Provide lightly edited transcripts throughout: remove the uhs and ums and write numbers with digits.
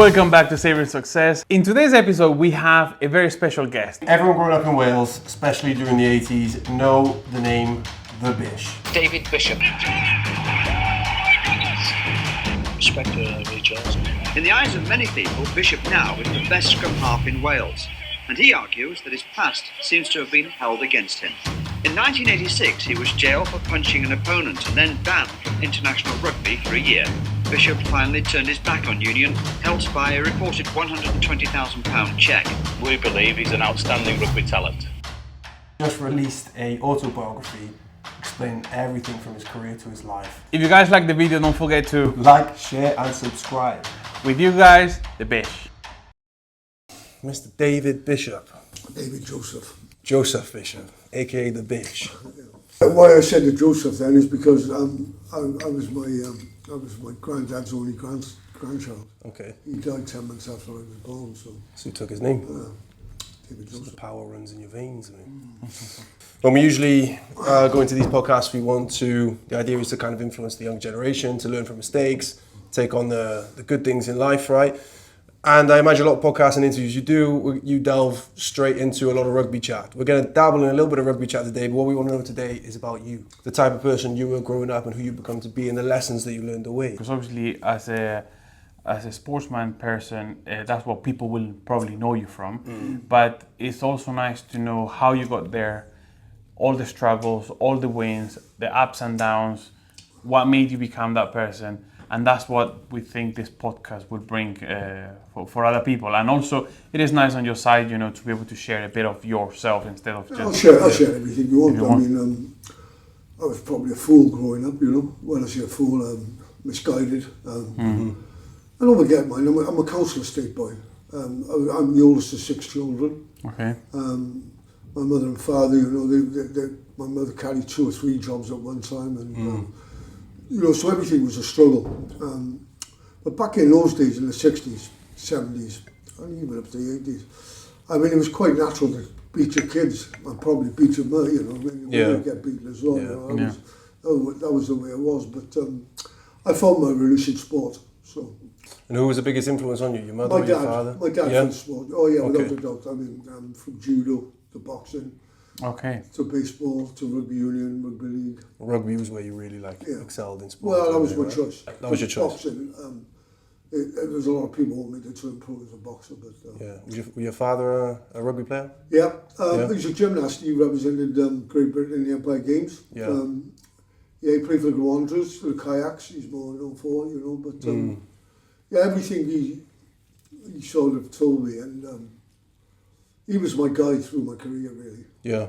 Welcome back to Savouring Success. In today's episode, we have a very special guest. Everyone growing up in Wales, especially during the 80s, know the name The Bish. David Bishop. Respect Ray Charles. In the eyes of many people, Bishop now is the best scrum half in Wales, and he argues that his past seems to have been held against him. In 1986, he was jailed for punching an opponent and then banned from international rugby for a year. Bishop finally turned his back on union, helped by a reported £120,000 cheque. We believe he's an outstanding rugby talent. Just released a autobiography explaining everything from his career to his life. If you guys like the video, don't forget to Like, share and subscribe. with you guys, the Bish. Mr. David Bishop. David Joseph. Joseph Bishop, aka The Bish. Why I said the Joseph then is because I was my granddad's only grandchild. Okay. He died 10 months after I was born, so So he took his name. David So the Joseph. power runs in your veins. I mean. When we usually go into these podcasts, the idea is to kind of influence the young generation, to learn from mistakes, take on the good things in life, right? And I imagine a lot of podcasts and interviews you delve straight into a lot of rugby chat. We're going to dabble in a little bit of rugby chat today, but what we want to know today is about you, the type of person you were growing up and who you become to be and the lessons that you learned away. Because obviously, as a sportsman person, that's what people will probably know you from. But it's also nice to know how you got there, all the struggles, all the wins, the ups and downs, what made you become that person. And that's what we think this podcast will bring for other people. And also, it is nice on your side, to be able to share a bit of yourself instead of just... I'll share everything you want. I mean, I was probably a fool growing up, When I say a fool, misguided. I don't forget mine. I'm a council estate boy. I'm the oldest of 6 children. Okay. My mother and father, my mother carried 2 or 3 jobs at one time, and so everything was a struggle. But back in those days, in the 60s, 70s, and even up to the 80s, I mean, it was quite natural to beat your kids and probably beat your mother. You get beaten as well. That was the way it was. But I found my release in sport. So. And who was the biggest influence on you, your mother or your father? My dad from sport. Oh yeah, without a doubt. I mean, from judo to boxing. Okay. To baseball, to rugby union, rugby league. Rugby was where you really excelled in sport. Well, that was my choice. That was your choice. Boxing, there's a lot of people who wanted to improve as a boxer, but... Was your father a rugby player? Yeah, he's a gymnast. He represented Great Britain in the Empire Games. Yeah. He played for the Wanderers, the kayaks, he's more known for, but everything he sort of told me, and he was my guide through my career, really. Yeah.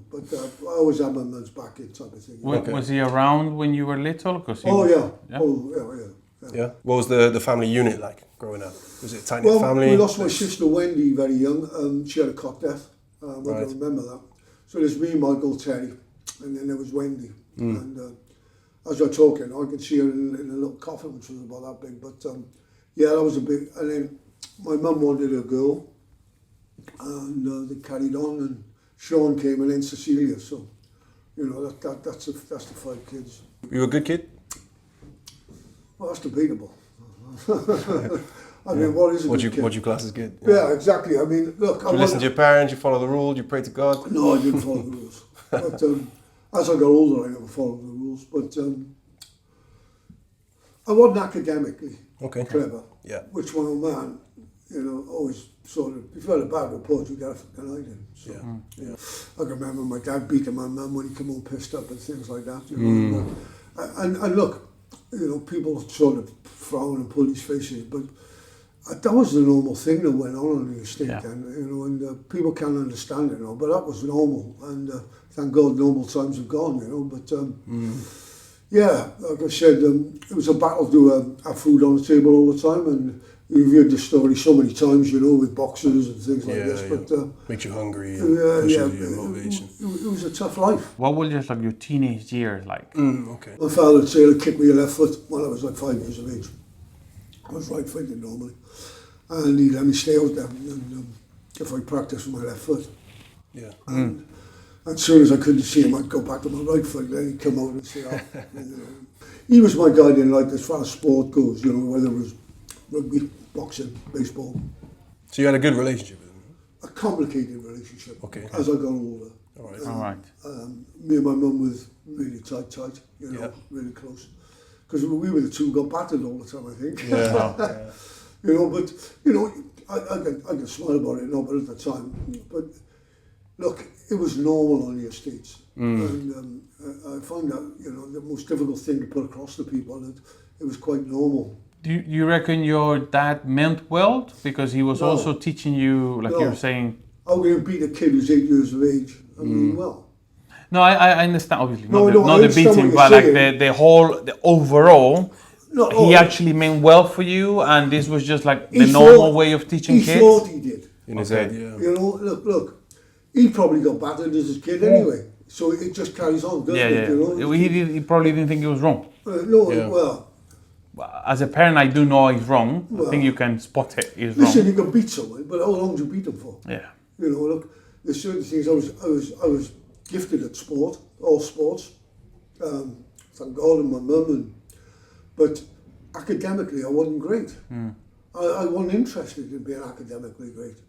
But I always had my mum's back in type of thing. Was he around when you were little? Yeah. Yeah. What was the family unit like growing up? Was it a tight knit family? We lost my sister Wendy very young. She had a cot death. I don't remember that. So there's me, Michael, Terry, and then there was Wendy. And as we're talking, I could see her in a little coffin, which was about that big. But that was a big. And then my mum wanted a girl, and they carried on. And Sean came, and then Cecilia. So, that's the 5 kids. You were a good kid? Well, that's debatable. I mean, what is a good kid? What you class as good? Yeah, exactly. I mean, look... You listen to your parents, you follow the rules, you pray to God? No, I didn't follow the rules. But as I got older, I never followed the rules. But I wasn't academically clever. Yeah. Which one old man, always sort of... If you had a bad report, you got a fucking eye in. So, I can remember my dad beating my mum when he came home pissed up and things like that. And look... people sort of frown and pull these faces, but that was the normal thing that went on the estate then, and people can't understand it now, but that was normal, and thank God normal times have gone, but like I said, it was a battle to have food on the table all the time, and you've heard this story so many times, with boxers and things like this, but... makes you hungry and pushes your motivation. It was a tough life. What was just like your teenage years like? My father would say he'd kick me a left foot when I was like 5 years of age. I was right-footed normally. And he'd let me stay out there, and if I practiced with my left foot. Yeah. And as soon as I couldn't see him, I'd go back to my right foot, then he'd come out and say, he was my guide in life as far as sport goes, whether it was rugby, boxing, baseball. So you had a good relationship with him? A complicated relationship. Okay. As I got older. All right. All right. Me and my mum was really tight, you know, really close. Because we were the two who got battered all the time, I think. Yeah. You know, but, you know, I can smile about it now, but at the time. But, look, it was normal on the estates. And I found that, you know, the most difficult thing to put across to people, that it was quite normal. Do you reckon your dad meant well? Because he was also teaching you, like you were saying... How can you beat a kid who's 8 years of age? I mean, well... No, I understand, obviously. No, Not I the beating, but like the overall... he actually meant well for you, and this was just like the normal way of teaching kids? He thought he did. In his head, yeah. You know, look, he probably got battered as a kid anyway, so it just carries on, doesn't it? You know? He probably didn't think it was wrong. Well... As a parent, I do know he's wrong. I think you can spot it. He's wrong. Listen, you can beat someone, but how long do you beat them for? Yeah. You know, look, there's certain things. I was gifted at sport, all sports. Thank God, and my mum, but academically, I wasn't great. I wasn't interested in being academically great.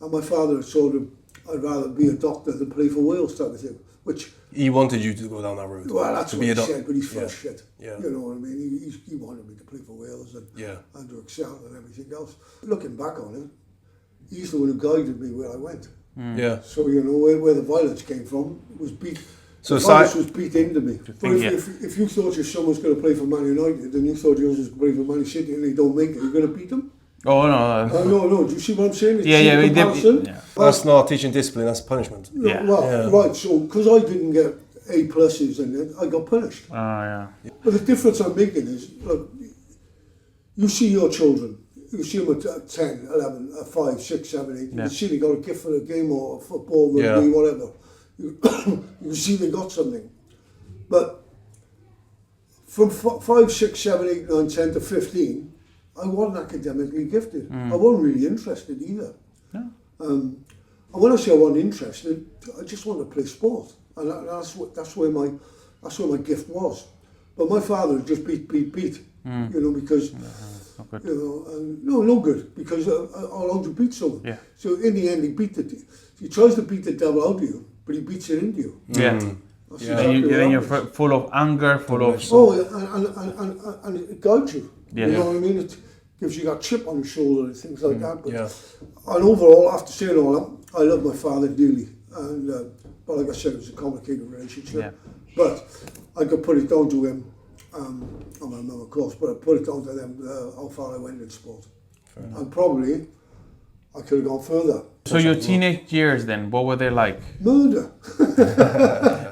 And my father sort of, I'd rather be a doctor than play for Wales type of thing, which... He wanted you to go down that road. Well, that's to what be he a doctor. said, but he's full of shit. Yeah. You know what I mean? He wanted me to play for Wales and to excel and everything else. Looking back on it, he's the one who guided me where I went. Yeah. So, you know, where the violence came from was beat... So violence was beat into me. But think, if you thought your son was going to play for Man United and you thought yours was going to play for Man City and they don't make it, you're going to beat them? Oh, no. No. Do you see what I'm saying? Yeah. That's not teaching discipline, that's punishment. Right, so because I didn't get A pluses and I got punished. Yeah. But the difference I'm making is, look, you see your children, you see them at 10, 11, 5, 6, 7, 8, you see they got a gift for a game or football, rugby, whatever. You see they got something. But from 5, 6, 7, 8, 9, 10 to 15, I wasn't academically gifted. I wasn't really interested either. Yeah. And when I say I wasn't interested, I just wanted to play sport. And that's where my gift was. But my father just beat, you know, because, you know, no good, because how long do you beat someone? Yeah. So in the end, he tries to beat the devil out of you, but he beats it into you. Yeah. Exactly then you're full of anger, full of... and it guides you. Yeah. You know what I mean? It gives you that chip on your shoulder and things like that. But, Yeah. And overall, after saying all that, I love my father dearly. And but like I said, it was a complicated relationship. Yeah. But I could put it down to him, and my mum of course, but I put it down to them how far I went in sport. And probably I could have gone further. So your teenage years then, what were they like? Murder.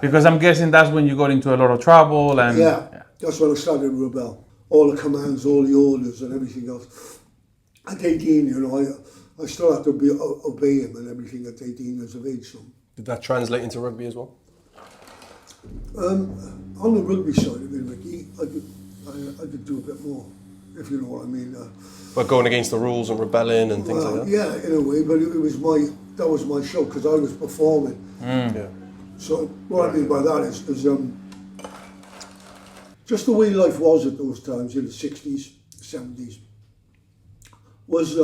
Because I'm guessing that's when you got into a lot of trouble and... Yeah, that's when I started to rebel. All the commands, all the orders and everything else. At 18, you know, I still had to obey him and everything at 18 years of age. So. Did that translate into rugby as well? On the rugby side of it, Ricky, I could do a bit more, if you know what I mean. But going against the rules and rebelling and things like that? Yeah, in a way, but that was my show because I was performing. Yeah. So what I mean by that is just the way life was at those times in the 60s, 70s was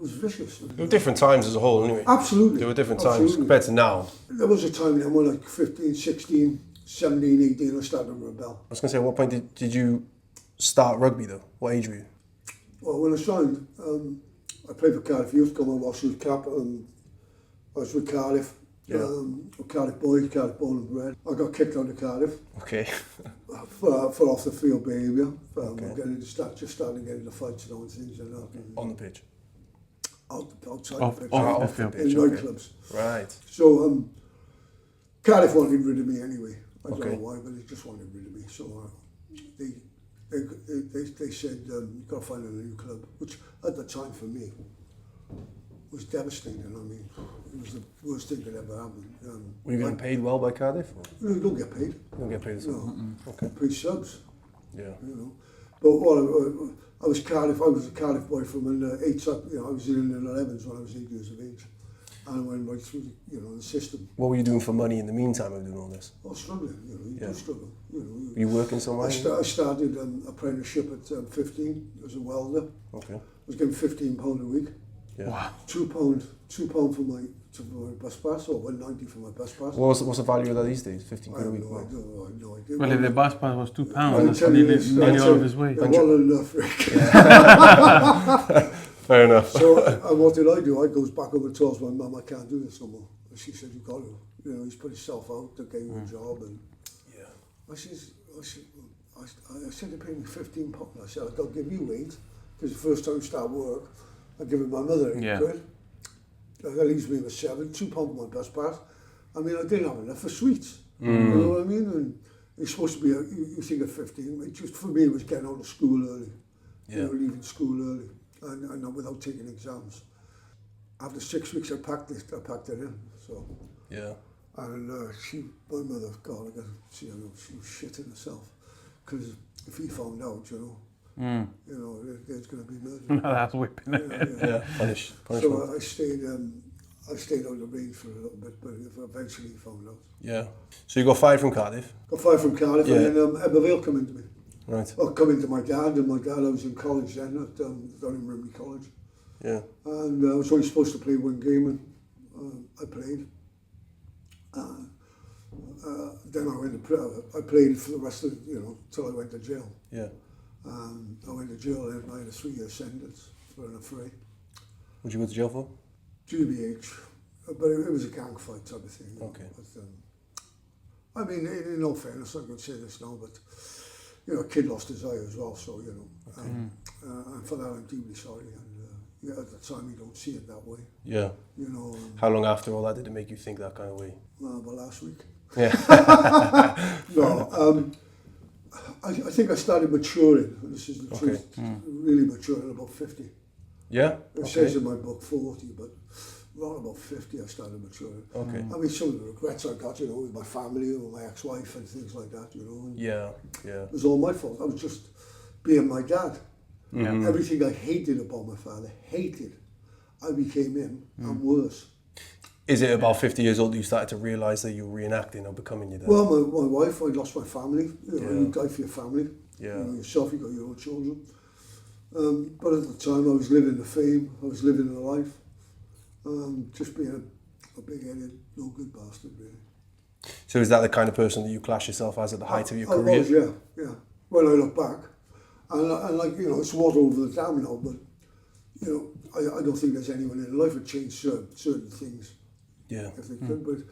was vicious. There were different times as a whole anyway. Absolutely. There were different times compared to now. There was a time then when like 15, 16, 17, 18 I started to rebel. I was going to say, at what point did you start rugby though? What age were you? Well, when I signed, I played for Cardiff Youth, come on Washington Cap, and I was with Cardiff. Cardiff boys, Cardiff born and bred. I got kicked out of Cardiff. Okay. for off the field behaviour. Just starting to get into fights and all things like that. On the pitch? Outside Off the field. In nightclubs. Right. So Cardiff wanted rid of me anyway. I don't know why, but they just wanted rid of me. So they said, you've got to find a new club, which at the time for me was devastating. I mean, it was the worst thing that ever happened. Were you getting paid well by Cardiff? Or? No, you don't get paid. You don't get paid at all? No. Okay. Paid subs. Yeah. You know. But I was a Cardiff boy from an 8, you know, I was in the 11s when I was 8 years of age. And I went right through the system. What were you doing for money in the meantime of doing all this? I was struggling, you do struggle. Were you working somewhere? I started an apprenticeship at 15 as a welder. Okay. I was getting £15 a week. Yeah. Wow. £2 for my bus pass, or £1.90 for my bus pass. What's the value of that these days? 15 quid a week? I have no idea. Well, if the bus pass was £2, I'll that's tell you nearly, this, nearly all of his wage. Well enough, Rick. Fair enough. So, and what did I do? I goes back over and tells my mum, I can't do this no more. And she said, you've got to. He's put himself out to get you a job. And I said, they paid me £15. I said, I've got to give you 8, because the first time I start work, I give it my mother 8 quid. That leaves me with 7, £2 for my bus pass. I mean, I didn't have enough for sweets. You know what I mean? And it's supposed to be, you think of 15, it just, for me, it was getting out of school early. Leaving school early. And not without taking exams. After 6 weeks, I packed it in. So and my mother, God, I got to see her. She was shitting herself, because if he found out, there's going to be murder. That's whipping it. Punish. So I stayed out of the range for a little bit, but eventually he found out. Yeah. So you got fired from Cardiff? Got fired from Cardiff, and then Ebervale come into me. Right. Well, come into my dad, and my dad, I was in college then, down in Rugby College. Yeah. And I was only supposed to play one game, and I played. Then I played for the rest of, till I went to jail. Yeah. I went to jail and I had a 3-year sentence for an affray. What'd you go to jail for? GBH, but it was a gang fight type of thing. Okay. But, I mean, in all fairness, I could say this now, but a kid lost his eye as well, so and for that I'm deeply sorry. And at the time you don't see it that way. Yeah. How long after all that did it make you think that kind of way? Well, last week. Yeah. No, I think I started maturing. This is the truth. Really maturing at about 50. Yeah. It says in my book 40, but around about 50 I started maturing. Okay. I mean, some of the regrets I got, with my family or my ex-wife and things like that, And it was all my fault. I was just being my dad. Yeah. Everything I hated about my father, I became him, and worse. Is it about 50 years old that you started to realise that you were reenacting or becoming your dad? Well, my wife, I lost my family. You die for your family. Yeah. Yourself, you got your own children. But at the time, I was living the fame. I was living the life. Just being a big-headed, no good bastard, really. So is that the kind of person that you class yourself as at the height of your career? I was, yeah. When I look back, and like, it's water over the dam now, but, I don't think there's anyone in life that change certain things. Yeah. If they could, but,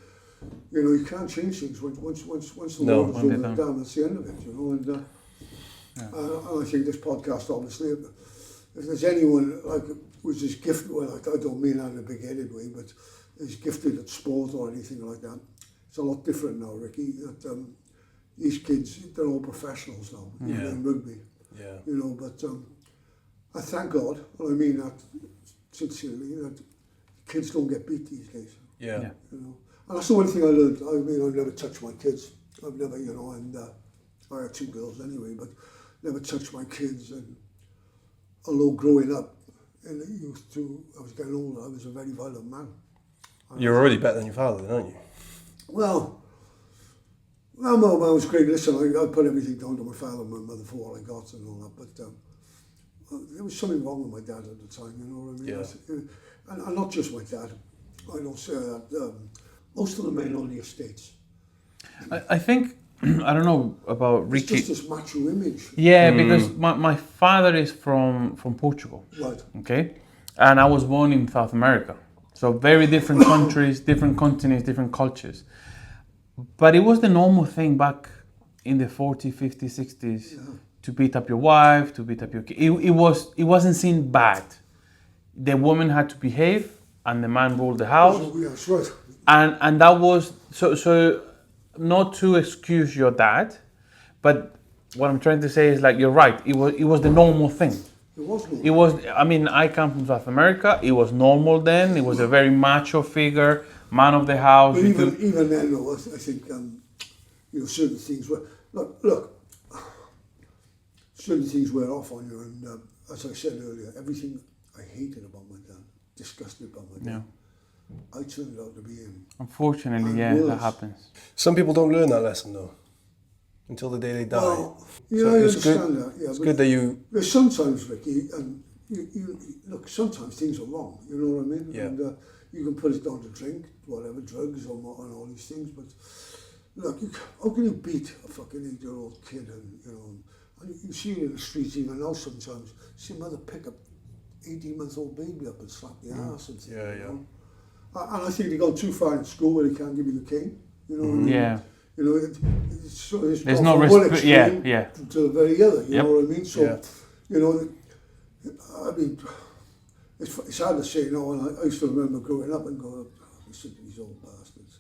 you can't change things once the water's over the dam, that's the end of it, and I think this podcast, obviously, if there's anyone, like, which is gifted, well, I don't mean that in a big-headed way, but is gifted at sport or anything like that, it's a lot different now, Ricky. That these kids, they're all professionals now in rugby. Yeah. But I thank God, and I mean that sincerely, that kids don't get beat these days. Yeah. And that's the one thing I learned. I mean, I've never touched my kids. I've never, and I had 2 girls anyway, but never touched my kids. And although growing up in the youth too, I was getting older, I was a very violent man. You're already better than your father then, aren't you? Well, my mum was great. Listen, I put everything down to my father and my mother for what I got and all that, but there was something wrong with my dad at the time, you know what I mean? Yeah. And not just my dad. I don't say that. Most of the men on the estates. I think, I don't know about Ricky. It's just this macho image. Yeah, because my father is from Portugal. Right. Okay? And I was born in South America. So very different countries, different continents, different cultures. But it was the normal thing back in the 40s, 50s, 60s to beat up your wife, to beat up your kid. It wasn't seen bad. The woman had to behave and the man ruled the house. That's right. And that was, so not to excuse your dad, but what I'm trying to say is, like, you're right, it was the normal thing. It was normal. It was, I mean, I come from South America, it was normal then, it was a very macho figure, man of the house. But even then, though, I think, certain things were, look, certain things wear off on you, and as I said earlier, everything I hated about my dad, disgusted about my dad. I turned out to be him. Unfortunately, And yeah, worse. that happens. Some people don't learn that lesson though, until the day they die. Well, you So know, I it's understand good. that. Yeah, It's but good that you. there's sometimes, Ricky, and you look. Sometimes things are wrong. You know what I mean? Yeah. And you can put it down to drink, whatever, drugs, or all these things. But look, how can you beat a fucking 8-year-old kid? And you know, and you see it in the streets even now. Sometimes see a mother pick up 18-month-old baby up and slap the ass and things. Yeah, you yeah. know? And I think they go too far in school where they can't give you the cane. You know what I mean? Yeah. You know, it's There's gone no from one respect. Yeah, extreme yeah. to the very other. You Yep. know what I mean? So, Yeah. you know, I mean, it's hard to say. You know, and I used to remember growing up and going, "Listen to these old bastards."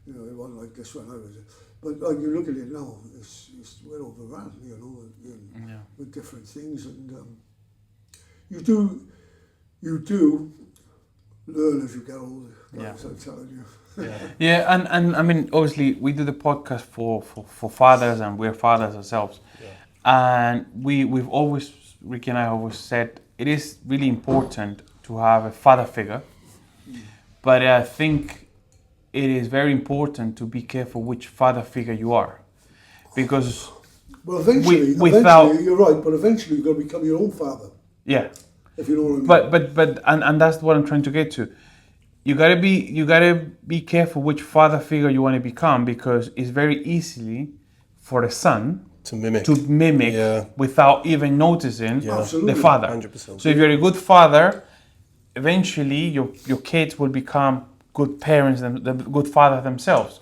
You know, it wasn't like this when I was. But like you look at it now, it's well overrun. You know, with different things, and you do learn as you get older. Guys, I'm telling you. Yeah, and I mean, obviously, we do the podcast for fathers, and we're fathers ourselves. Yeah. And we've always, Ricky and I always said, it is really important to have a father figure. But I think it is very important to be careful which father figure you are. Because, Well, eventually, without- you're right. But eventually, you're going to become your own father, yeah. if you know what I mean. But and that's what I'm trying to get to. You gotta be careful which father figure you want to become, because it's very easily for a son To mimic. Yeah. without even noticing Absolutely. the father. 100%. So if you're a good father, eventually your kids will become good parents and the good father themselves.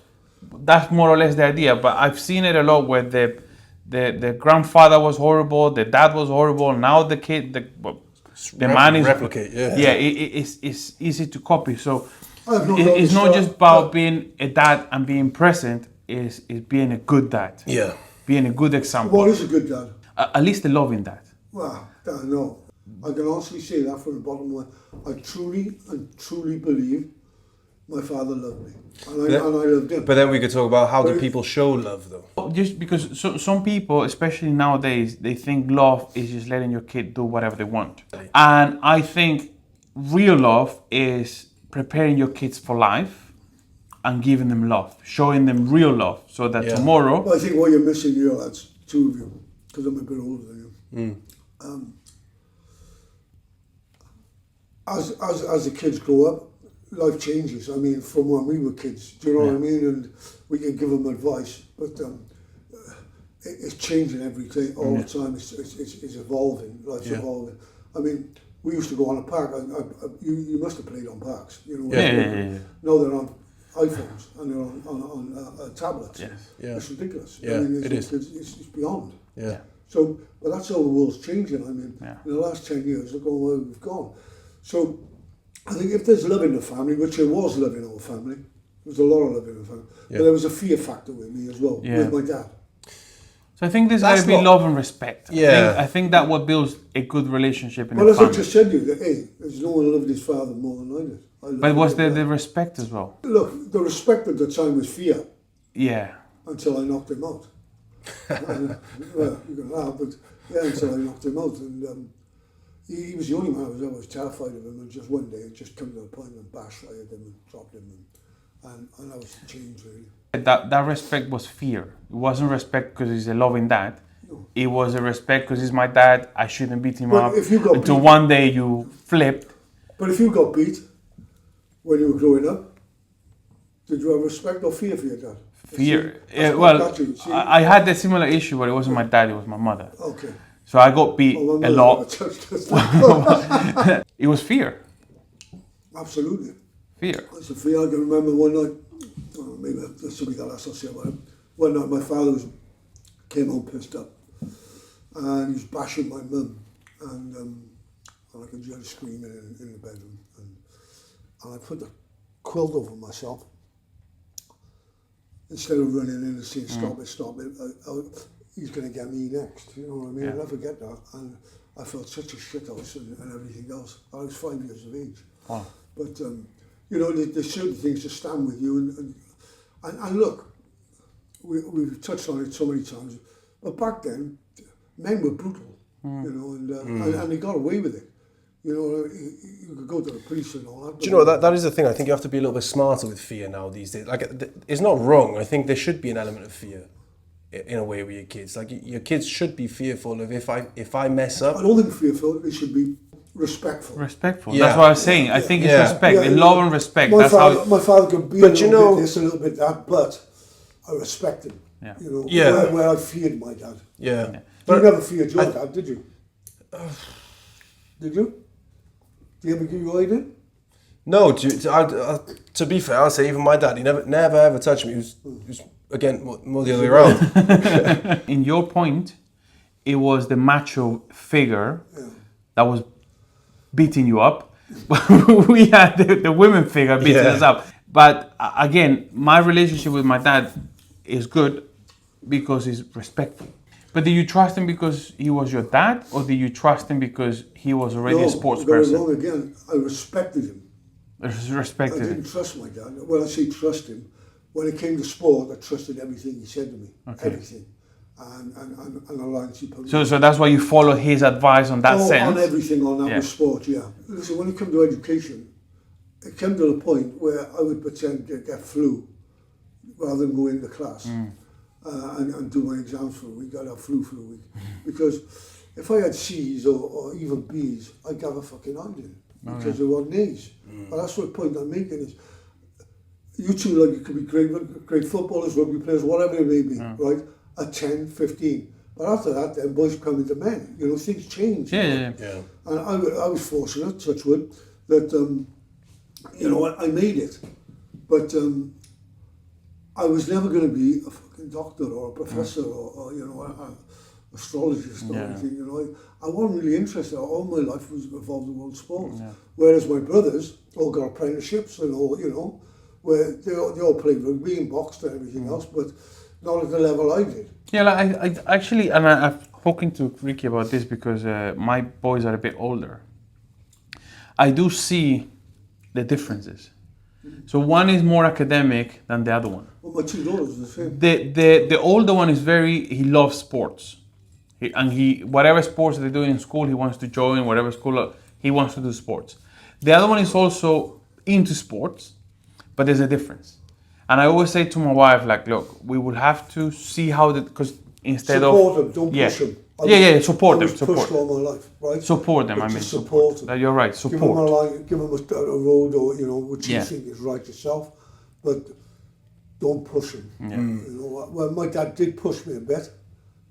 That's more or less the idea. But I've seen it a lot where the grandfather was horrible, the dad was horrible. Now the kid, the man is replicate. Yeah. Yeah, it's easy to copy. So I have no it's doubt not it's just that- about being a dad and being present. Is being a good dad. Yeah. Being a good example. What is a good dad? At least a loving dad. Well, no. I can honestly say that from the bottom of my... I truly believe my father loved me. And I loved him. But then we could talk about how do But- people show love though. Just because some people, especially nowadays, they think love is just letting your kid do whatever they want. And I think real love is preparing your kids for life and giving them love, showing them real love, so that Yeah. tomorrow... But I think what you're missing here, lads, two of you, because I'm a bit older than you. As the kids grow up, life changes. I mean, from when we were kids, do you know what I mean? And we can give them advice, but it's changing every day, all the time. It's evolving. Life's evolving. I mean, we used to go on a park. You must have played on parks. You know. Yeah. Now they're on iPhones and they're on tablets. Yes. Yeah. It's ridiculous. Yeah, I mean, it is. It's beyond. Yeah. So, but that's how the world's changing. I mean, Yeah. in the last 10 years, look how well we've gone. So, I think if there's love in the family, which there was love in our family, there was a lot of love in the family, Yeah. but there was a fear factor with me as well, Yeah. with my dad. So I think there's got That's to be not- love and respect. Yeah. I think that what builds a good relationship in But a as I family. just said to you, that, hey, there's no one loved his father more than I did. I loved But was my there dad. the respect as well? Look, the respect at the time was fear Yeah. until I knocked him out. And, well, you can laugh, but yeah, until I knocked him out. And he was the only man I was terrified of him. And just one day, it just came to a point and backfired him and dropped him. And that was the change, really. That respect was fear. It wasn't respect because he's a loving dad. No. It was a respect because he's my dad. I shouldn't beat him But up if you got until beat- one day you flipped. But if you got beat when you were growing up, did you have respect or fear for your dad? Fear. That's Well, got you, see? I had a similar issue, but it wasn't my dad. It was my mother. Okay. So I got beat Well, my a mother lot. never touched us. It was fear. Absolutely. Fear. It's a fear. I can remember one night, maybe this will be the last I'll say about it. One night my father came home pissed up and he was bashing my mum and I could hear her screaming in the bedroom and I put the quilt over myself instead of running in and saying stop it, he's going to get me next, you know what I mean? Yeah. I'll never forget that, and I felt such a shithouse and everything else. I was 5 years of age. Wow. But, you know, there's certain things that stand with you. And look, we've touched on it so many times, but back then, men were brutal, you know, and they got away with it. You know, you could go to the police and all that. Do you know, that is the thing. I think you have to be a little bit smarter with fear now these days. Like, it's not wrong. I think there should be an element of fear in a way with your kids. Like, your kids should be fearful of if I mess up. I don't think fearful. They should be respectful. Respectful. Yeah. That's what I was saying. I think it's respect. Yeah, love and respect. My That's father, how. my father could be a little bit this, a little bit that, but I respect him. Yeah. You know, Yeah. where I feared my dad. Yeah. But you never feared your dad, did you? Did you? Did he ever give you idea? No, to be fair, I'll say even my dad, he never ever touched me. He was again, more the other way around. In your point, it was the macho figure that was beating you up. We had the women figure beating us up. But again, my relationship with my dad is good because he's respectful. But do you trust him because he was your dad, or do you trust him because he was already a sports person? Wrong again. I respected him. Respected I him. didn't trust my dad. When I say trust him, when it came to sport, I trusted everything he said to me. Okay. Everything. And the lines he put. So that's why you follow his advice on that sense? On everything on that with sport, yeah. Listen, when it came to education, it came to the point where I would pretend to get flu rather than go into class and do my exams for a week. I'd have flu for a week. Because if I had C's or even B's, I'd have a fucking idea because there weren't A's. But that's what the point I'm making is, you two, like, you could be great footballers, rugby players, whatever it may be, right? At 10, 15. But after that, then boys come into men. You know, things change. Yeah. And I was fortunate, touch wood, that, you know, I made it. But I was never going to be a fucking doctor or a professor or you know, an astrologist or anything. You know, I wasn't really interested. All my life was involved in world sport. Yeah. Whereas my brothers all got apprenticeships and all, you know, where they all played rugby and boxed and everything else, but not at the level I did. Yeah, like I actually, and I've spoken to Ricky about this because my boys are a bit older. I do see the differences. So one is more academic than the other one. Well, my two daughters are the same. The older one is he loves sports. Whatever sports they're doing in school, he wants to join, whatever school, he wants to do sports. The other one is also into sports, but there's a difference. And I always say to my wife, like, look, we will have to see how because instead support them, don't push them. Support them. Pushed all my life, right? Support them. Support them. You're right. Support. Give them a line, give them a road, or you know, which you think is right yourself, but don't push them. Yeah. You know, well, my dad did push me a bit,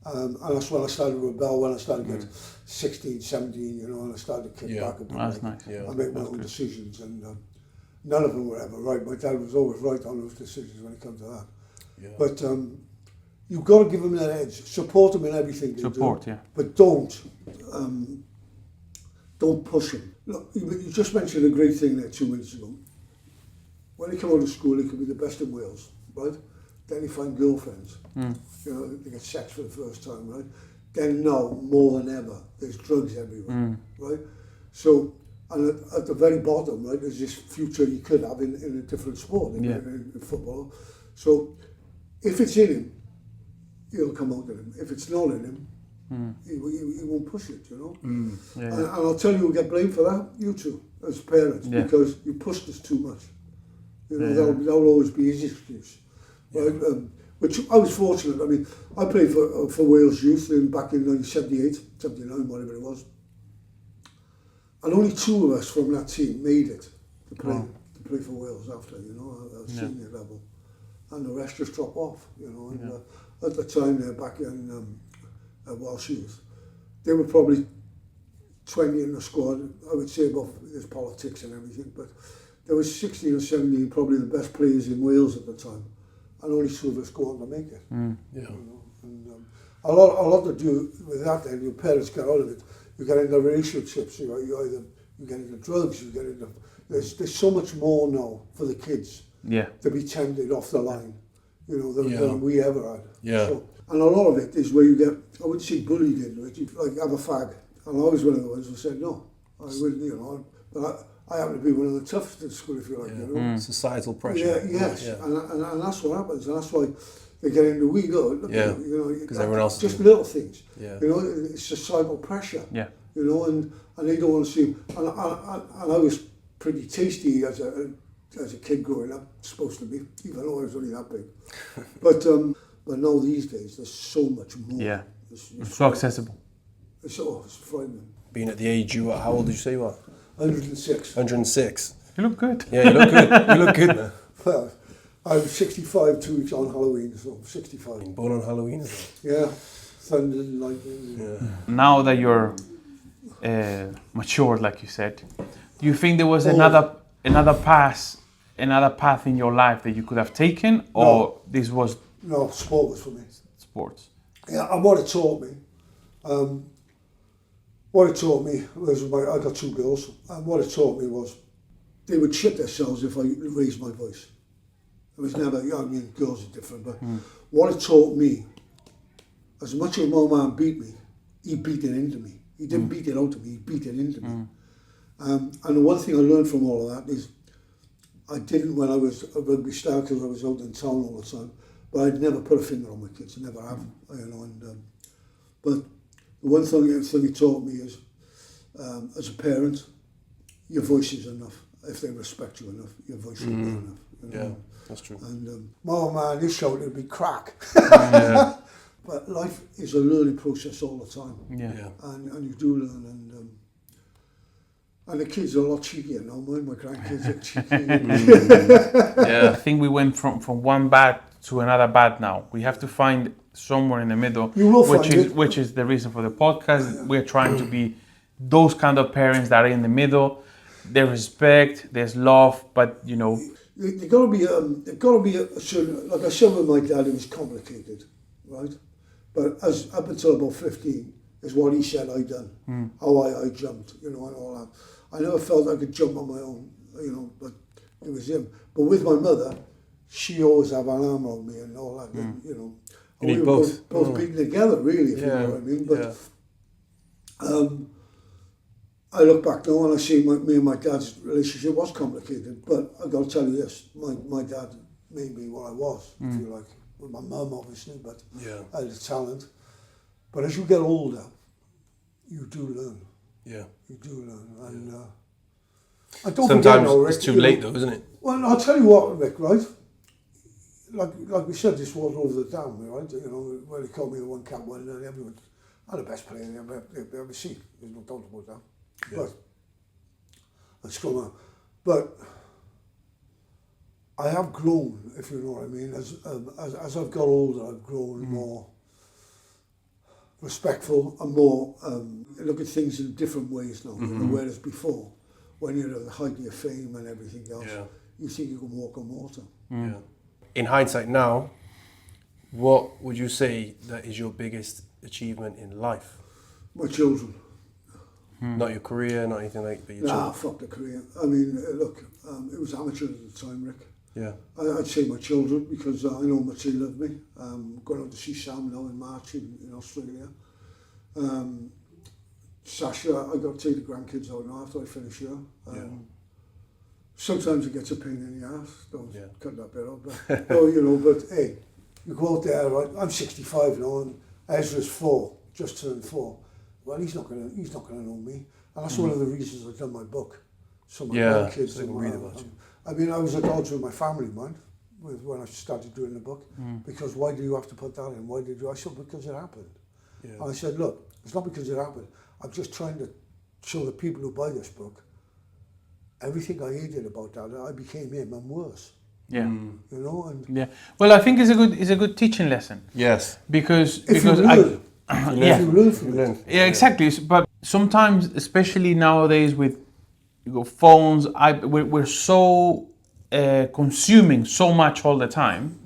and that's when I started to rebel. When I started to get 16, 17, you know, and I started to kick back a bit. That's nice. I make my own decisions, and none of them were ever right. My dad was always right on those decisions when it comes to that. Yeah. But you've got to give them that edge. Support them in everything they do. But don't push them. Look, you just mentioned a great thing there 2 minutes ago. When they come out of school, they could be the best in Wales, right? Then they find girlfriends. You know, they get sex for the first time, right? Then now, more than ever, there's drugs everywhere, right? So, and at the very bottom, right, there's this future you could have in a different sport, in football. So, if it's in him, he'll come out in him. If it's not in him, he won't push it, you know. And I'll tell you, who get blamed for that, you two, as parents, because you pushed us too much. You know, that'll always be his excuse, right? Which I was fortunate. I mean, I played for Wales Youth back in 1978, 79, whatever it was. And only 2 of us from that team made it to play for Wales after, you know, at senior level. And the rest just drop off, you know. And at the time there, back in Welsh Youth, they were probably 20 in the squad. I would say about there's politics and everything, but there was 16 or 17 probably the best players in Wales at the time. And only 2 of us go on to make it. You know? And a lot to do with that. Then your parents get out of it. You get into relationships. You get into drugs. You get into there's so much more now for the kids. To be tempted off the line, you know, than we ever had. So, and a lot of it is where you get, I wouldn't say bullied into it. You like have a fag, and I was one of the ones who said no, I wouldn't, you know. But I happen to be one of the toughest in school, if you like, you know. Societal pressure. And that's what happens, and that's why they get into we go. Look, you know, because everyone else just little things. You know, it's societal pressure. you know, and they don't want to see him. And I was pretty tasty as a kid growing up, supposed to be, even though I was only that big. But now these days, there's so much more. Yeah, it's so accessible. It's frightening. Being at the age you were, how old did you say you were? 106. 106. You look good. Yeah, you look good. You look good, man. Well, I was 65 2 weeks on Halloween, so 65. Born on Halloween as well. Yeah, thunder and lightning. Yeah. Now that you're matured, like you said, do you think there was another path in your life that you could have taken, or this was No, sport was for me. sports? Yeah, and what it taught me, was I got 2 girls, and what it taught me was they would shit themselves if I raised my voice. It was never, I mean, girls are different, but what it taught me, as much as my man beat me, he beat it into me. He didn't beat it out of me, he beat it into me. And the one thing I learned from all of that is, I didn't when I was a rugby star because I was out in town all the time, but I'd never put a finger on my kids, I never have, you know. And but the one thing he taught me is, as a parent, your voice is enough. If they respect you enough, your voice will be enough. You know? Yeah, that's true. And my man, his shoulder would be crack. Yeah. But life is a learning process all the time. Yeah. And you do learn, and the kids are a lot cheekier now. My grandkids are cheeky. Yeah. I think we went from one bad to another bad now. We have to find somewhere in the middle, You will find it. which is the reason for the podcast. We're trying to be those kind of parents that are in the middle. There's respect, there's love, but you know. There got to be a certain, like I said with my dad, it was complicated, right? But up until about 15 is what he said I done, how I jumped, you know, and all that. I never felt I could jump on my own, you know, but it was him. But with my mother, she always had an arm on me and all that, and, you know. You need we were both beaten together, really, if you know what I mean. But I look back now and I see me and my dad's relationship was complicated, but I got to tell you this, my dad made me what I was, if you like, with my mum obviously, but I had a talent. But as you get older, you do learn. Yeah. You do learn. And I don't sometimes now, Rick, it's too late though, isn't it? Well, I'll tell you what, Rick, right? Like we said, this was over the down, right? You know, where they called me the one cap winner and everyone, I'm the best player they ever seen. There's no doubt about that. Yeah. But I have grown, if you know what I mean. As I've got older, I've grown more respectful and more look at things in different ways now. Whereas before, when you're at the height of your fame and everything else, you think you can walk on water. Yeah. In hindsight now, what would you say that is your biggest achievement in life? My children. Not your career, not anything like that. Nah, fuck the career. I mean, look, it was amateur at the time, Rick. Yeah. I'd say my children, because I know much they love me. Going out to see Sam now in March in Australia. Sasha, I got to take the grandkids out now after I finish here. Sometimes it gets a pain in the ass. Don't cut that bit out. But, no, you know, but hey, you go out there, right? I'm 65 now, and Ezra's 4, just turned 4. Well, he's not gonna know me, and that's one of the reasons I've done my book. So my kids so read about you. I mean, I was at odds with my family, man, when I started doing the book. Because why do you have to put that in? Why did you? I said because it happened. Yeah. And I said, look, it's not because it happened. I'm just trying to show the people who buy this book everything I hated about that. I became him and worse. Yeah. You know, and well, I think it's a good teaching lesson. Yes. Because you learn. Yeah, exactly. But sometimes, especially nowadays with phones, we're so consuming so much all the time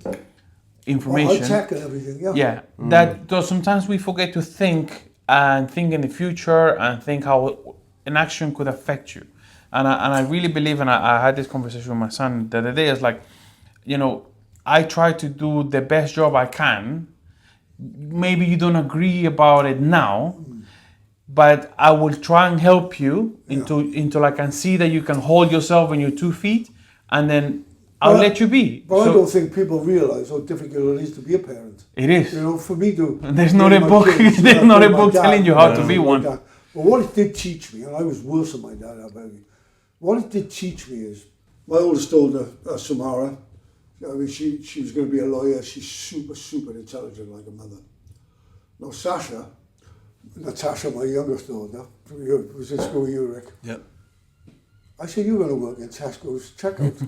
information. Well, tech and everything. Yeah. That sometimes we forget to think in the future and think how an action could affect you. And I really believe, and I had this conversation with my son the other day. It's like, you know, I try to do the best job I can. Maybe you don't agree about it now, but I will try and help you into like, and see that you can hold yourself on your 2 feet, and then I'll let you be. But I don't think people realise how difficult it is to be a parent. It is. You know, for me to... There's not a book. There's not a book telling you how to be one. But what it did teach me, and I was worse than my dad about it, what it did teach me is, my oldest daughter, Samara, I mean, she was going to be a lawyer. She's super, super intelligent like a mother. Now Natasha, my youngest daughter, was in school with you, Rick. Yep. I said, you're going to work in Tesco's checkout.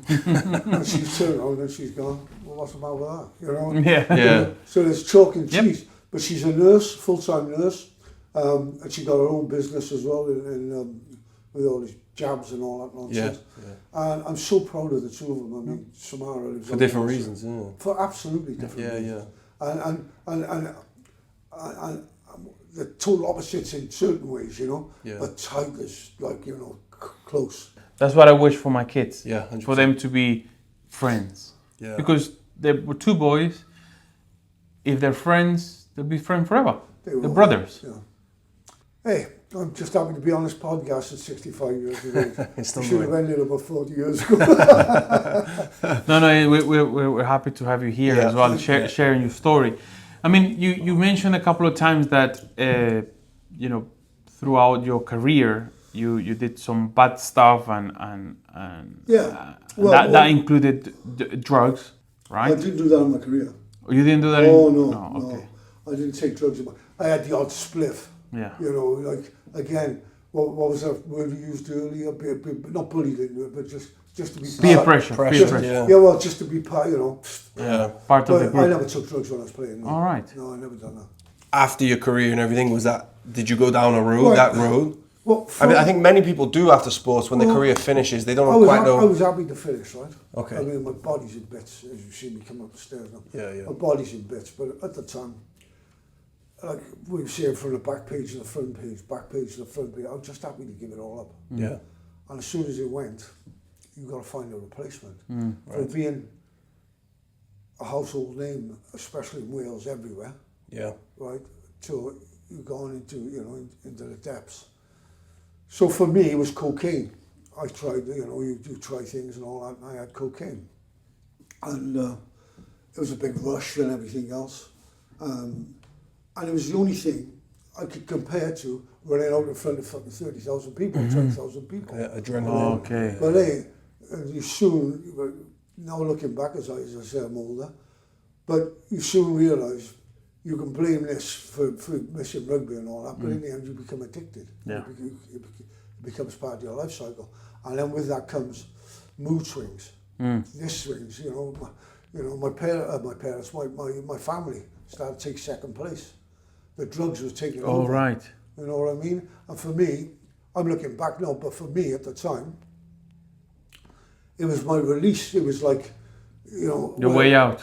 And she's turned around and she's gone, well, what's the matter with that? You know? Yeah. So there's chalk and cheese. But she's a nurse, full-time nurse. And she got her own business as well with all these jabs and all that nonsense. Yeah. And I'm so proud of the two of them. I mean, Samara lives for different reasons, yeah. For absolutely different reasons. And the total opposites in certain ways, you know. Yeah. But tight is like, you know, close. That's what I wish for my kids. Yeah, 100%. For them to be friends. Yeah. Because they were two boys. If they're friends, they'll be friends forever. They're brothers. Yeah. Hey, I'm just happy to be on this podcast at 65 years of age. I should have ended about 40 years ago. No, we're happy to have you here as well, sharing your story. I mean, you mentioned a couple of times that, you know, throughout your career, you did some bad stuff and that included drugs, right? I didn't do that in my career. Oh, you didn't do that? No. I didn't take drugs. I had the odd spliff. Yeah. You know, like, again, what was that word you used earlier? Not bullied into it, but just to be peer pressure. Well, just to be part, you know. Yeah. Part of the group. I never took drugs when I was playing. No. All right. No, I never done that. After your career and everything, did you go down a road, that road? Well, I mean, I think many people do after sports when their career finishes. They don't quite know. I was happy to finish, right? Okay. I mean, my body's in bits, as you see me come up the stairs now. Yeah. My body's in bits, but at the time, like we were saying, from the back page to the front page, I was just happy to give it all up. Yeah. And as soon as it went, you got to find a replacement. For being a household name, especially in Wales, everywhere. Yeah. Right. So you've gone into the depths. So for me, it was cocaine. I tried, you try things and all that, and I had cocaine. And it was a big rush and everything else. And it was the only thing I could compare to running out in front of fucking 30,000 people, 20,000 people. Yeah, adrenaline. Oh, okay. But hey, you soon, now looking back as I say I'm older, but you soon realise you can blame this for missing rugby and all that, but in the end you become addicted. Yeah. It becomes part of your life cycle. And then with that comes mood swings. This swings, my parents, my family started to take second place. The drugs was taking over. Oh, right. You know what I mean? And for me, I'm looking back now, but for me at the time, it was my release. It was like, Your way out.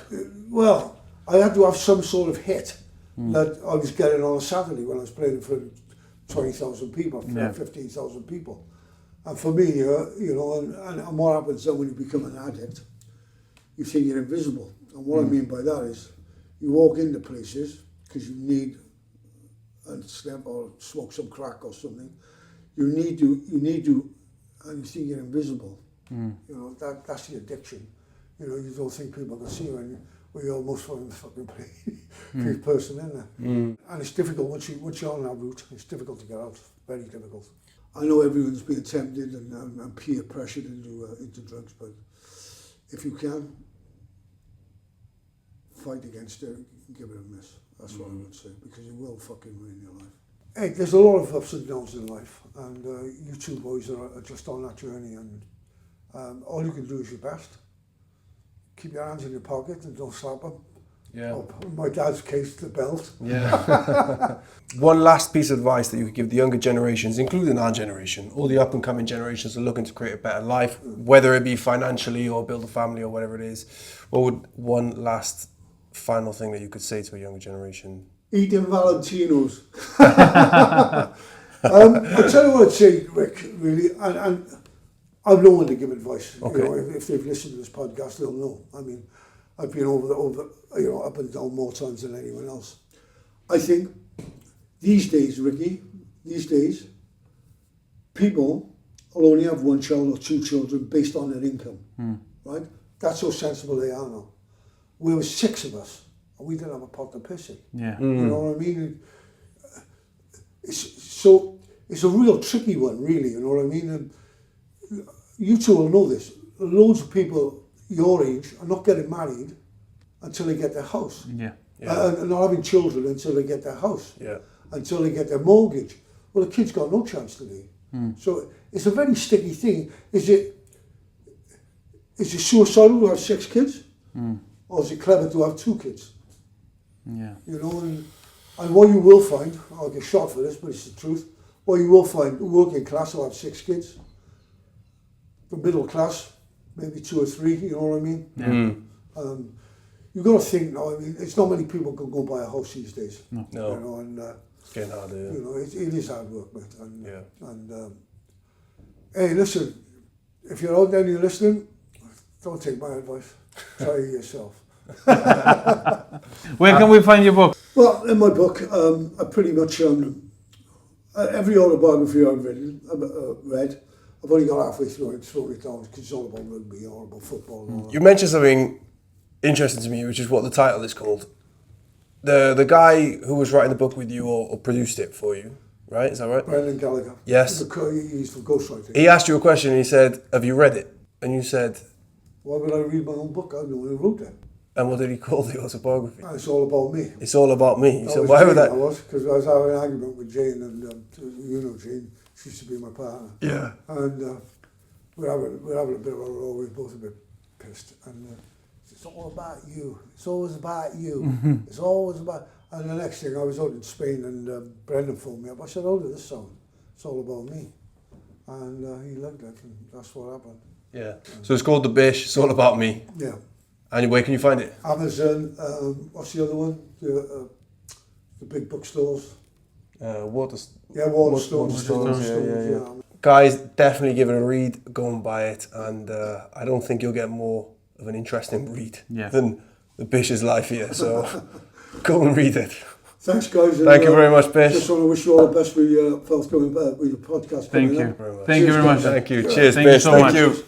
Well, I had to have some sort of hit that I was getting on a Saturday when I was playing for 20,000 people, 15,000 people. And for me, and what happens then when you become an addict, you think you're invisible. And what I mean by that is, you walk into places because you need a step or smoke some crack or something. You need to, and you think you're invisible. That's the addiction. You don't think people can see you, and we almost find the fucking person in there. And it's difficult once you're on that route. It's difficult to get out. Very difficult. I know everyone's being tempted and peer pressured into drugs, but if you can, fight against it, give it a miss. That's what I would say, because you will fucking ruin your life. Hey, there's a lot of ups and downs in life, and you two boys are just on that journey, and all you can do is your best. Keep your hands in your pocket and don't slap them. Yeah. Or in my dad's case, the belt. Yeah. One last piece of advice that you could give the younger generations, including our generation, all the up-and-coming generations are looking to create a better life, whether it be financially or build a family or whatever it is. What would one last final thing that you could say to a younger generation? Eating Valentinos. I'll tell you what I'd say, Rick, really, and I've no one to give advice. Okay. If they've listened to this podcast, they'll know. I mean, I've been over up and down more times than anyone else. I think these days, Ricky, people will only have one child or two children based on their income, right? That's how sensible they are now. We were 6 of us, and we didn't have a pot to piss in. Yeah. You know what I mean? So it's a real tricky one, really, you know what I mean? And you two will know this. Loads of people your age are not getting married until they get their house. Yeah. And not having children until they get their house. Yeah. Until they get their mortgage. Well, the kid's got no chance today. So it's a very sticky thing. Is it suicidal to have 6 kids? Or is it clever to have 2 kids? Yeah. You know, and what you will find, I'll get shot for this, but it's the truth, what you will find, the working class will have 6 kids. The middle class, maybe 2 or 3, you know what I mean? Yeah. You've got to think now, I mean, it's not many people can go buy a house these days. No. You know, and It's getting harder. Yeah. you know, it is hard work, mate. And, Yeah. and hey, listen, if you're out there and you're listening, don't take my advice. Try it yourself. Where can we find your book? Well, in my book, I pretty much every autobiography I've read, I've only got halfway through it, slowed it down because it's all about rugby, all about football. And all You mentioned something interesting to me, which is what the title is called. The guy who was writing the book with you or produced it for you, right? Is that right? Brendan Gallagher. Yes. He's from ghostwriting. He asked you a question and he said, have you read it? And you said... Why would I read my own book? I'm the one who wrote it. And what did he call the autobiography? It's all about me. It's all about me. That So was why Jane, would that... because I was having an argument with Jane, and you know Jane, she used to be my partner. Yeah. And we're having a bit of a row, we're both a bit pissed. And it's all about you. It's always about you. It's always about... And the next thing, I was out in Spain and Brendan phoned me up. I said, how does this sound? It's all about me. And he loved it, and that's what happened. Yeah. So it's called The Bish. It's all about me. Yeah. And where can you find it? Amazon, what's the other one? The big bookstores. Waterstones. Yeah. Guys, definitely give it a read. Go and buy it. And I don't think you'll get more of an interesting read than The Bish's life here. So go and read it. Thanks, guys. Thank you very much, Bish. Just want to wish you all the best with your forthcoming with your podcast. Thank you. Very much. Thank you very much. Thank you. Thank Cheers, you Bish. so Thank much. you.